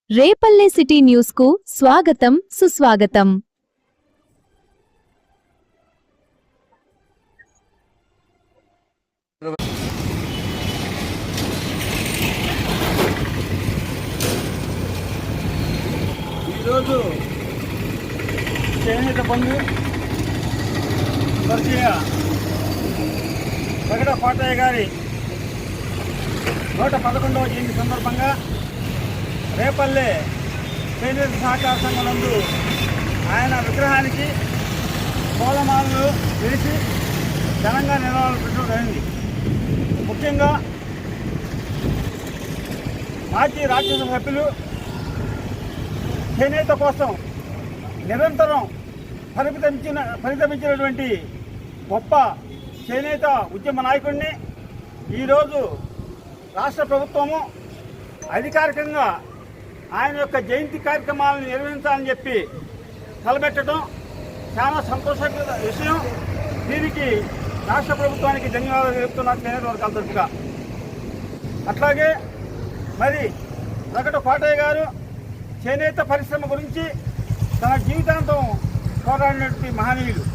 Repalle city news కు స్వాగతం సుస్వాగతం. ఈరోజు చేనేత పనులు స్వర్గీయ వెంకట కోటయ్య గారి 111వ జయంతి సందర్భంగా రేపల్లె చేనేత సహకార సంఘం నందు ఆయన విగ్రహానికి పూలమాలలు వేసి ఘనంగా నివాళులు పెట్టడం జరిగింది. ముఖ్యంగా మాజీ రాజ్యసభ సభ్యులు చేనేత కోసం నిరంతరం పరితపించినటువంటి గొప్ప చేనేత ఉద్యమ నాయకుడిని ఈరోజు రాష్ట్ర ప్రభుత్వము అధికారికంగా ఆయన యొక్క జయంతి కార్యక్రమాలను నిర్వహించాలని చెప్పి తలపెట్టడం చాలా సంతోషకర విషయం. దీనికి రాష్ట్ర ప్రభుత్వానికి ధన్యవాదాలు చెప్తున్నారు చేనేత వర్గాల తరఫుగా. అట్లాగే మరి వెంకట కోటయ్య గారు చేనేత పరిశ్రమ గురించి తన జీవితాంతం పోరాడినటువంటి మహనీయులు.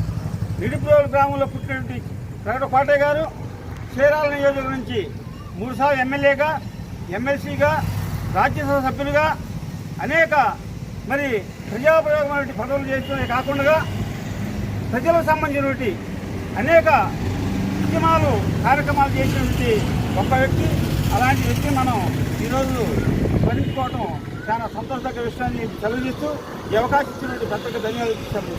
నిడుపురోలు గ్రామంలో పుట్టినటువంటి వెంకట కోటయ్య గారు చీరాల నియోజకవర్గం నుంచి 3 సార్లు ఎమ్మెల్యేగా, ఎమ్మెల్సీగా, రాజ్యసభ సభ్యులుగా అనేక మరి ప్రజాప్రయోగమైన పదవులు చేయడమే కాకుండా ప్రజలకు సంబంధించినటువంటి అనేక ఉద్యమాలు కార్యక్రమాలు చేసినటువంటి గొప్ప వ్యక్తి. అలాంటి వ్యక్తి మనం ఈరోజు స్మరించుకోవటం చాలా సంతోషకర విషయాన్ని తెలియజేస్తూ ఈ అవకాశం ఇచ్చినటువంటి పెద్దగా ధన్యవాదాలు.